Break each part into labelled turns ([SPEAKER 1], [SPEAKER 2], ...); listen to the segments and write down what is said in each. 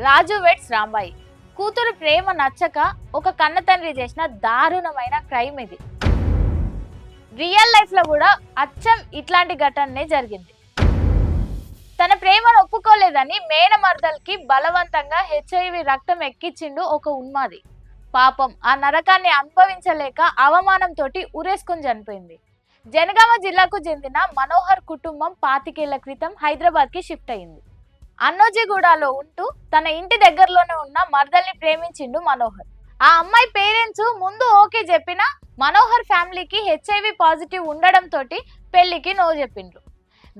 [SPEAKER 1] రాజు weds Rambai కూతురు ప్రేమ నచ్చక ఒక కన్న తండ్రి చేసిన దారుణమైన క్రైమ్ ఇది. రియల్ లైఫ్ లో కూడా అచ్చం ఇట్లాంటి ఘటనే జరిగింది. తన ప్రేమను ఒప్పుకోలేదని మేనమర్దల్కి బలవంతంగా హెచ్ఐవి రక్తం ఎక్కించిండు ఒక ఉన్మాది. పాపం ఆ నరకాన్ని అనుభవించలేక అవమానంతో ఉరేసుకొని చనిపోయింది. జనగామ జిల్లాకు చెందిన మనోహర్ కుటుంబం 25 ఏళ్ల క్రితం హైదరాబాద్ కి షిఫ్ట్ అయింది. అన్నోజిగూడలో ఉంటూ తన ఇంటి దగ్గరలోనే ఉన్న మర్దల్ని ప్రేమించిండు మనోహర్. ఆ అమ్మాయి పేరెంట్స్ ముందు ఓకే చెప్పినా మనోహర్ ఫ్యామిలీకి హెచ్ఐవి పాజిటివ్ ఉండడంతో పెళ్లికి నో చెప్పిండ్రు.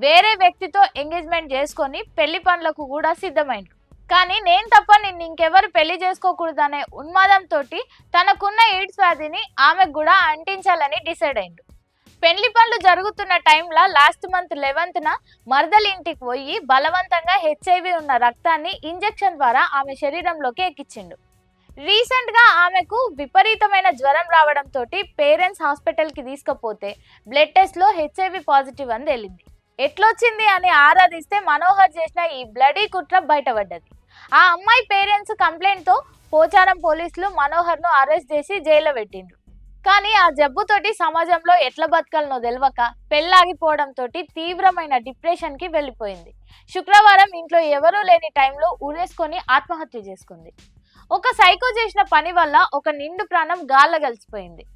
[SPEAKER 1] వేరే వ్యక్తితో ఎంగేజ్మెంట్ చేసుకొని పెళ్లి పనులకు కూడా సిద్ధమైండ్రు. కానీ నేను తప్ప నిన్ను ఇంకెవరు పెళ్లి చేసుకోకూడదనే ఉన్మాదంతో తనకున్న ఎయిడ్స్ వ్యాధిని ఆమెకు కూడా అంటించాలని డిసైడ్ అయిండు. పెళ్లి పనులు జరుగుతున్న టైంలో లాస్ట్ మంత్ 11న మర్దలి ఇంటికి పోయి బలవంతంగా హెచ్ఐవి ఉన్న రక్తాన్ని ఇంజెక్షన్ ద్వారా ఆమె శరీరంలోకి ఎక్కించిండు. రీసెంట్ గా ఆమెకు విపరీతమైన జ్వరం రావడంతో పేరెంట్స్ హాస్పిటల్ కి తీసుకుపోతే బ్లడ్ టెస్ట్ లో హెచ్ఐవి పాజిటివ్ అని తేలింది. ఎట్లొచ్చింది అని ఆరాధిస్తే మనోహర్ చేసిన ఈ బ్లడీ కుట్ర బయటపడ్డది. ఆ అమ్మాయి పేరెంట్స్ కంప్లైంట్ తో పోచారం పోలీసులు మనోహర్ ను అరెస్ట్ చేసి జైల్లో పెట్టిండ్రు. కానీ ఆ జబ్బుతోటి సమాజంలో ఎట్లా బతకాలనో తెలియక పెళ్లాగిపోవడంతో తీవ్రమైన డిప్రెషన్ కి వెళ్ళిపోయింది. శుక్రవారం ఇంట్లో ఎవరూ లేని టైంలో ఉరేసుకొని ఆత్మహత్య చేసుకుంది. ఒక సైకో చేసిన పని వల్ల ఒక నిండు ప్రాణం గాల్ల కలిసిపోయింది.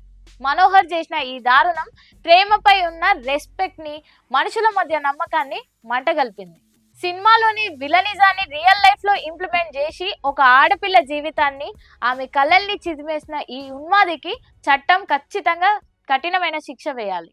[SPEAKER 1] మనోహర్ చేసిన ఈ దారుణం ప్రేమపై ఉన్న రెస్పెక్ట్ ని, మనుషుల మధ్య నమ్మకాన్ని మంటగల్పింది. సినిమాలోని విలనిజాన్ని రియల్ లైఫ్ లో ఇంప్లిమెంట్ చేసి ఒక ఆడపిల్ల జీవితాన్ని, ఆమె కలల్ని చిదిమేసిన ఈ ఉన్మాదికి చట్టం ఖచ్చితంగా కఠినమైన శిక్ష వేయాలి.